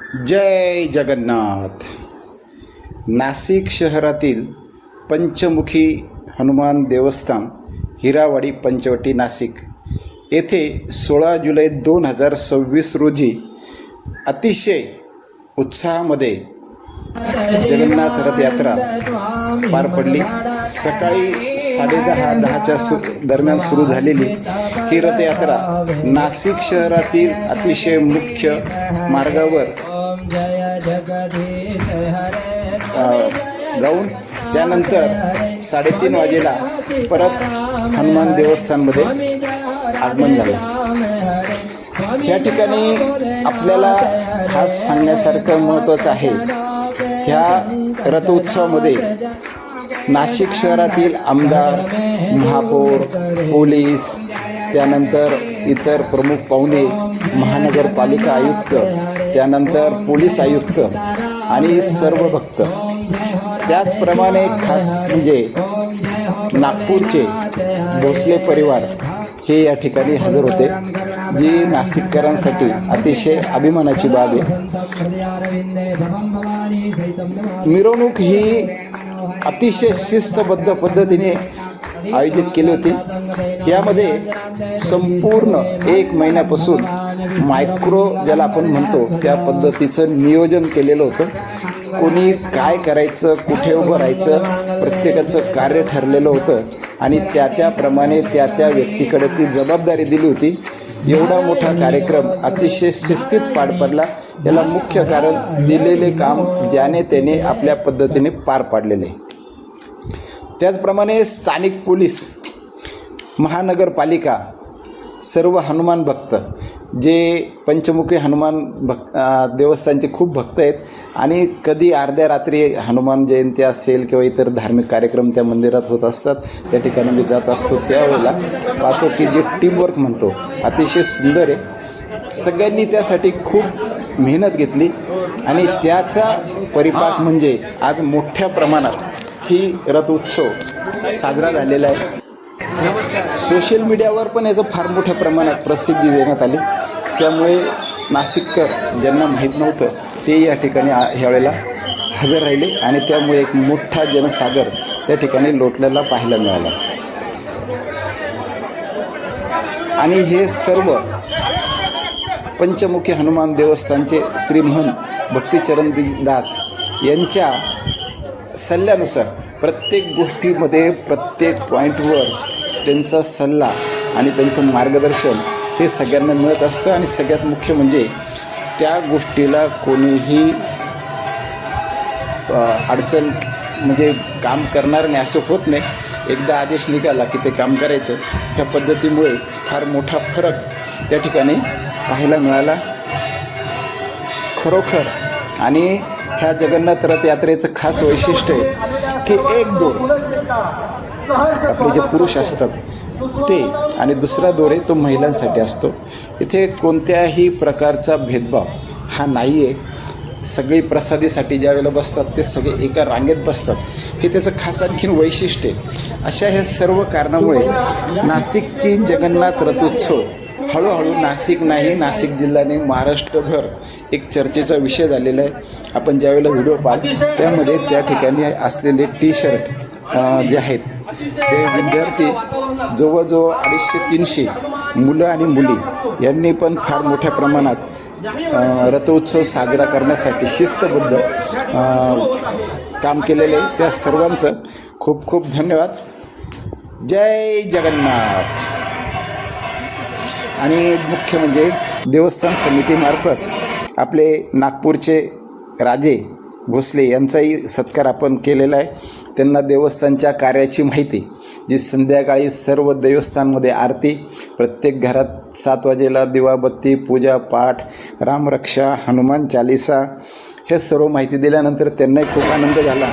जय जगन्नाथ। नाशिक शहरातील पंचमुखी हनुमान देवस्थान हिरावाडी पंचवटी नाशिक येथे 16 जुलै 2026 रोजी अतिशय उत्साहामध्ये जगन्नाथ रथयात्रा पार पडली। सकाळी 10:30च्या दरम्यान सुरू झालेली ही रथयात्रा नाशिक शहरातील अतिशय मुख्य मार्गावर जाऊन त्यानंतर 3:30 वाजेला परत हनुमान देवस्थानमध्ये आगमन झालं। या ठिकाणी आपल्याला खास सांगण्यासारखं महत्त्वाचं आहे, ह्या रथोत्सवामध्ये नाशिक शहरातील आमदार, महापौर, पोलीस, त्यानंतर इतर प्रमुख पाहुणे, महानगरपालिका आयुक्त, त्यानंतर पोलीस आयुक्त आणि सर्व भक्त, त्याचप्रमाणे खास म्हणजे नागपूरचे भोसले परिवार हे या ठिकाणी हजर होते, जी नाशिककरांसाठी अतिशय अभिमानाची बाब आहे। मिरवणूक ही अतिशय शिस्तबद्ध पद्धतीने आयोजित केली होती। यामध्ये संपूर्ण 1 महिन्यापासून मायक्रो ज्याला आपण म्हणतो त्या पद्धतीचं नियोजन केलेलं होतं। कोणी काय करायचं, कुठे उभं राहायचं, प्रत्येकाचं कार्य ठरलेलं होतं आणि त्याप्रमाणे त्या व्यक्तीकडे ती जबाबदारी दिली होती। एवढा मोठा कार्यक्रम अतिशय शिस्तीत पार पडला। याला मुख्य कारण दिलेले काम ज्याने त्याने आपल्या पद्धतीने पार पाडलेले। त्याचप्रमाणे स्थानिक पोलीस, महानगरपालिका, सर्व हनुमान भक्त जे पंचमुखी हनुमान देवस्थानचे खूप भक्त आहेत आणि कधी अर्ध्या रात्री हनुमान जयंती असेल किंवा इतर धार्मिक कार्यक्रम त्या मंदिरात होत असतात, त्या ठिकाणी मी जात असतो, त्यावेळेला पाहतो की जे टीमवर्क म्हणतो अतिशय सुंदर आहे। सगळ्यांनी त्यासाठी खूप मेहनत घेतली आणि त्याचा परिपाक म्हणजे आज मोठ्या प्रमाणात ही रथोत्सव साजरा झालेला आहे। सोशल मीडियावर पण याचं फार मोठ्या प्रमाणात प्रसिद्धी देण्यात आली, त्यामुळे नाशिककर ज्यांना माहीत नव्हतं ते या ठिकाणी ह्यावेळेला हजर राहिले आणि त्यामुळे एक मोठा जनसागर त्या ठिकाणी लोटलेला पाहायला मिळाला। आणि हे सर्व पंचमुखी हनुमान देवस्थानचे श्रीमहंत भक्तिचरण दास यांच्या सल्ल्यानुसार प्रत्येक गोष्टीमध्ये, प्रत्येक पॉईंटवर त्यांचा सल्ला आणि त्यांचं मार्गदर्शन हे सगळ्यांना मिळत असतं। आणि सगळ्यात मुख्य म्हणजे त्या गोष्टीला कोणीही अडचण म्हणजे काम करणार नाही असं होत नाही। एकदा आदेश निघाला की ते काम करायचं, ह्या पद्धतीमुळे फार मोठा फरक त्या ठिकाणी पाहायला मिळाला खरोखर। आणि ह्या जगन्नाथ रथ यात्रेचं खास वैशिष्ट्य आहे की एक दोर आपले जे पुरुष असतात ते आणि दुसरा दोर आहे तो महिलांसाठी असतो। इथे कोणत्याही प्रकारचा भेदभाव हा नाही आहे। सगळी प्रसादीसाठी ज्या वेळेला बसतात ते सगळे एका रांगेत बसतात, हे त्याचं खास आणखीन वैशिष्ट्य आहे। अशा ह्या सर्व कारणामुळे नाशिकची जगन्नाथ रथोत्सव हळूहळू नाशिक नाही, नाशिक जिल्ह्याने महाराष्ट्रभर एक चर्चेचा विषय झालेला आहे। आपण ज्यावेळेला व्हिडिओ पाहतो त्यामध्ये त्या ठिकाणी असलेले टी-शर्ट जे आहेत ते विद्यार्थी जवळजवळ 250-300 मुलं आणि मुली यांनी पण फार मोठ्या प्रमाणात रथोत्सव साजरा करण्यासाठी शिस्तबद्ध काम केलेले आहे। त्या सर्वांचं खूप खूप धन्यवाद। जय जगन्नाथ। आणि मुख्य म्हणजे देवस्थान समितीमार्फत आपले नागपूरचे राजे भोसले यांचाही सत्कार आपण केलेला आहे। त्यांना देवस्थानच्या कार्याची माहिती, जी संध्याकाळी सर्व देवस्थानमध्ये आरती, प्रत्येक घरात 7 वाजेला दिवाबत्ती, पूजा पाठ, रामरक्षा, हनुमान चालिसा हे सर्व माहिती दिल्यानंतर त्यांनाही खूप आनंद झाला।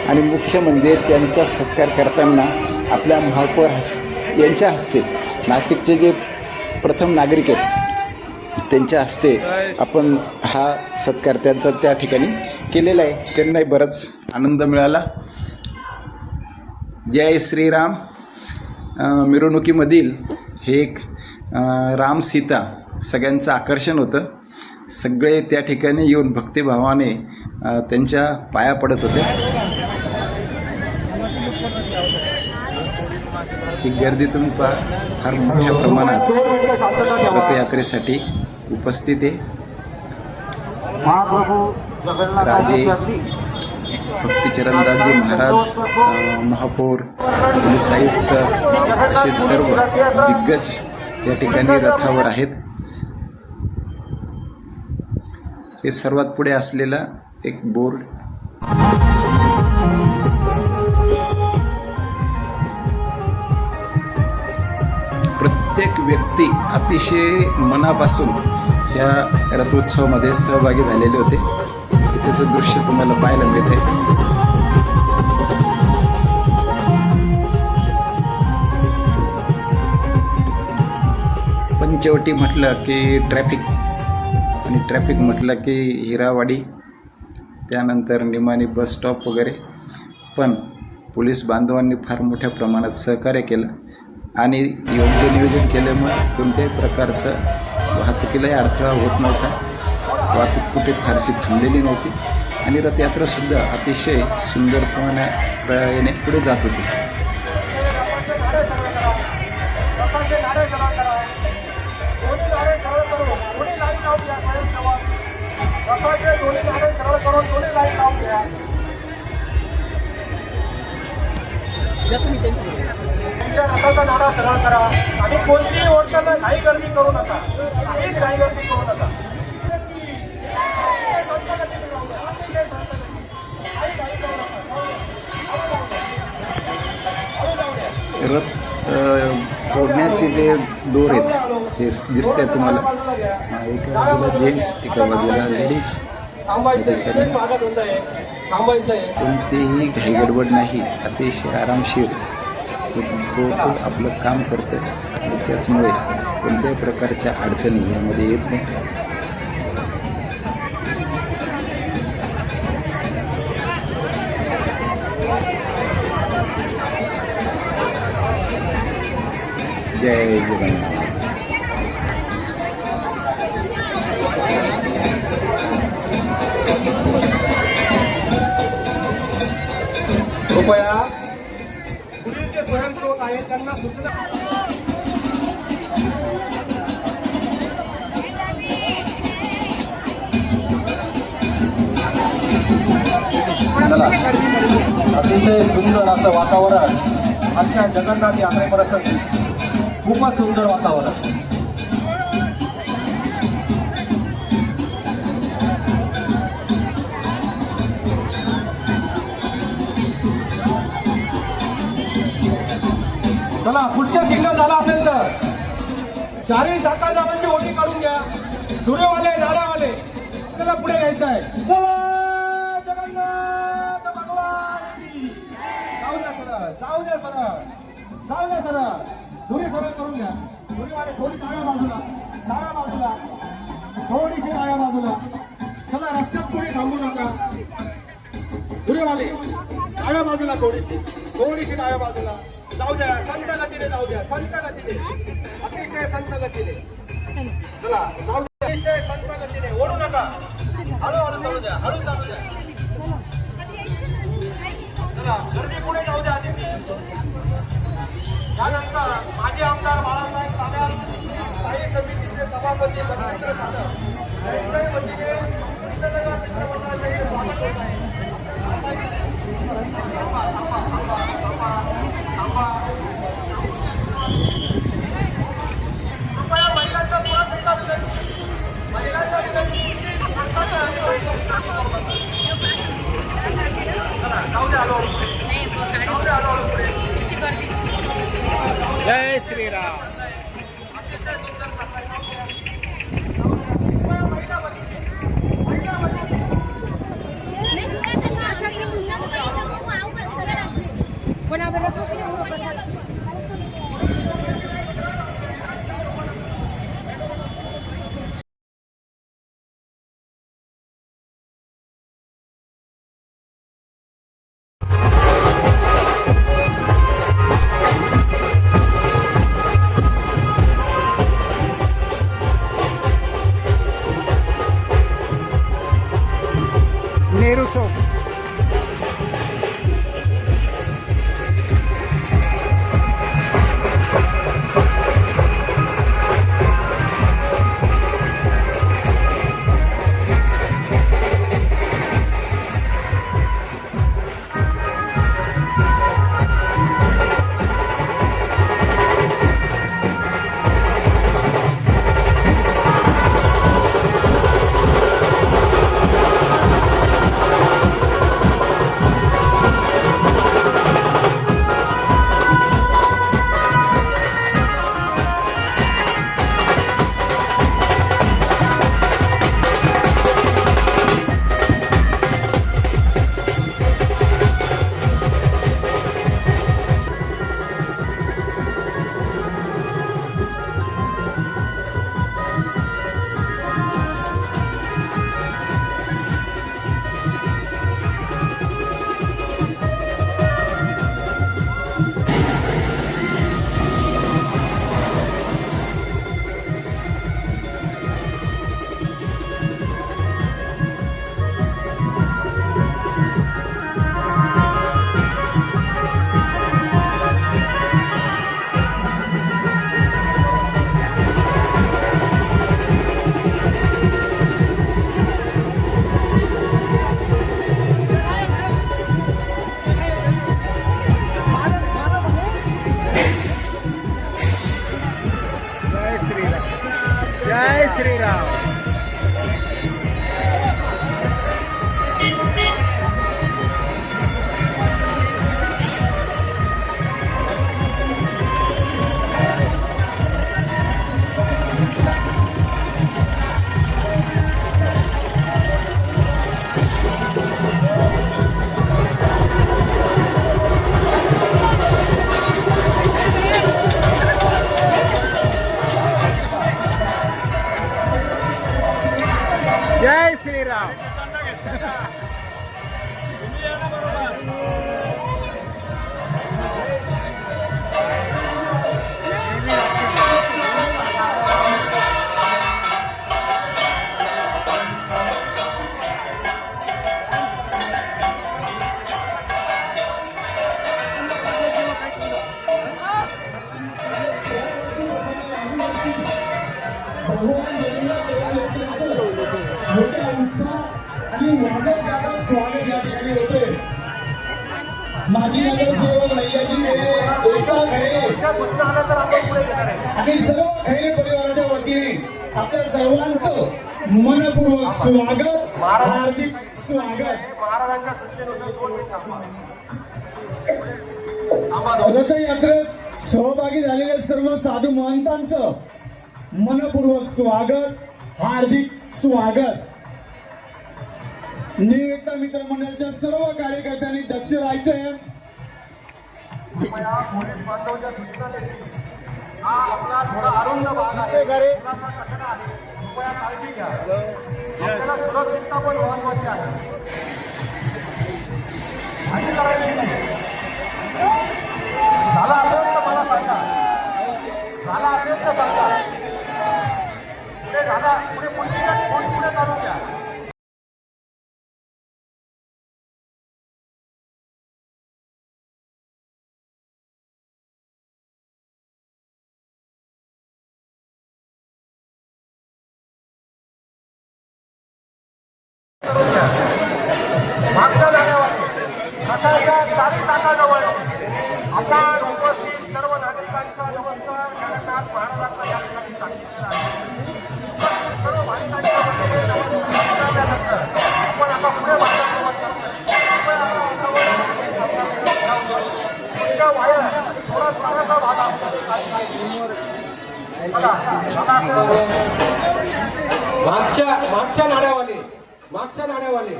आणि मुख्य म्हणजे त्यांचा सत्कार करताना आपल्या महापौर यांच्या हस्ते, नाशिकचे जे प्रथम नागरिक आहेत त्यांच्या हस्ते आपण हा सत्कार त्यांचा त्या ठिकाणी केलेला आहे। त्यांनाही बराच आनंद मिळाला। जय श्रीराम। मिरवणुकीमधील हे एक राम सीता सगळ्यांचं आकर्षण होतं। सगळे त्या ठिकाणी येऊन भक्तिभावाने त्यांच्या पाया पडत होते. ही गर्दी तुम्ही पहा, फार मोठ्या प्रमाणात रथयात्रेसाठी उपस्थित आहे. राजे भक्तिचरणदासजी महाराज, महापौर, पोलीस आयुक्त असे सर्व दिग्गज या ठिकाणी रथावर आहेत. हे सर्वात पुढे असलेला एक बोर्ड प्रत्येक व्यक्ती अतिशय मनापासून या रथोत्सवामध्ये सहभागी झालेले होते. त्याचं दृश्य तुम्हाला पाहायला मिळते. पंचवटी म्हटलं की ट्रॅफिक, आणि ट्रॅफिक म्हटलं की हिरावाडी, त्यानंतर निमाणी बस स्टॉप वगैरे. पण पोलीस बांधवांनी फार मोठ्या प्रमाणात सहकार्य केलं आणि योग्य नियोजन केल्यामुळे कोणत्याही प्रकारचं वाहतुकीलाही अडथळा होत नव्हता. वाहतूक कुठे फारशी थांबलेली नव्हती आणि रथयात्रासुद्धा अतिशय सुंदरपणे पुढे जात होती. रथाचा नाडा सरळ करा आणि कोणतीही ओढताना काही गर्दी करू नका, काहीच काही गर्दी करू नका. रथ ओढण्याचे जे दोर आहेत हे दिसते तुम्हाला. एका बाजूला जेंट्स, एका बाजूला लेडीज. कोणतीही घाईगडबड नाही, अतिशय आरामशीर जो तो आपलं काम करतं आणि त्याचमुळे कोणत्याही प्रकारच्या अडचणी यामध्ये येत नाही. जय जगन्नाथ. कृपया पुढील जे स्वयंसेवक आहेत त्यांना सूचना. अतिशय सुंदर असं वातावरण आजच्या जगन्नाथ यात्रेप्रसंगी. खूपच सुंदर वातावरण. चला, पुढच्या सिग्नल झाला असेल तर चारही चाकाजावांची ओटी काढून घ्या. धुरेवाले, नारावाले आपल्याला पुढे घ्यायचं आहे. जगन्नाथ भगवान की. जाऊ द्या सरळ, जाऊ द्या सरळ, जाऊ द्या सरळ. धुरी सरळ करून घ्या. धुरीवाले थोडी डाव्या बाजूला, डाव्या बाजूला, थोडीशी डाव्या बाजूला. चला, रस्त्यात कोणी थांबू नका. धुरेवाले डाव्या बाजूला, थोडीशी थोडीशी डाव्या बाजूला. जाऊ द्या, संत गतीने जाऊ द्या, संत गतीने, अतिशय संत गतीने. चला, जाऊ द्या, अतिशय संत गतीने. ओढू नका, हळूहळू चालू द्या, हळू चालू द्या. चला, गर्दी पुढे जाऊ द्या. त्यानंतर माजी आमदार बाळासाहेब साम्याल, स्थायी समितीचे सभापती लक्ष्मण साधव यांच्याही वतीने कृष्णनगर मित्रमंडळाचे स्वागत होत आहे. कृपया महिलांचा पुन्हा एकदा विनंती, महिलांचा विनंती. जाऊ द्या, आलो जाऊ द्या, आलो पुढे. जय श्रीराम. नेहरू चौक. जय श्रीराम. जय श्रीराम. माजी नगरसेवक लैयाजी एका आणि सर्व खैरे परिवाराच्या वतीने आपल्या सर्वांचं मनपूर्वक स्वागत, हार्दिक स्वागत. रथयात्रेत सहभागी झालेल्या सर्व साधू महंतांचं मनपूर्वक स्वागत, हार्दिक स्वागत. नियुक्त मित्रमंडळाच्या सर्व कार्यकर्त्यांनी दक्ष राहायचंय. आपला थोडा अरुंद भाग आहे, कचरा आहे, कृपया काळजी घ्या. आपल्याला सुरक्षितता पण महत्वाची आहे. आणि करायची नाही. झाला असेल तर मला सांगा, झाला असेल तर सांगा. पुढे झाला, पुढे चालू द्या. मागच्या जाण्यावर सकाळच्या 4 तासाजवळ आता उपस्थित सर्व नागरिकांचा नमस्कार जगन्नाथ महाराजांचा या ठिकाणी सांगितलेला आहे. सर्व भाविकांच्या वतीने नमस्कार आपण आता पुढे वाटचाल थोडा थोडासा भाग मागच्या नाण्यावाले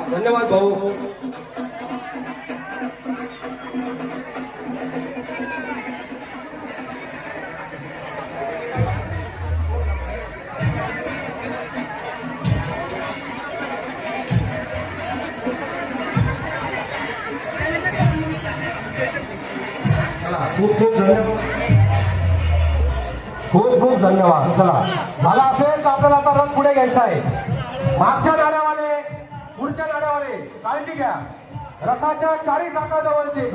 धन्यवाद भाऊ. खूप खूप धन्यवाद. खूप खूप धन्यवाद. चला झाला असेल तर आपल्याला आता रथ पुढे घ्यायचा आहे. मागच्या नाण्यावाले पुढच्या नाण्यावाले काळजी घ्या. रथाच्या चारी चाकाजवळचे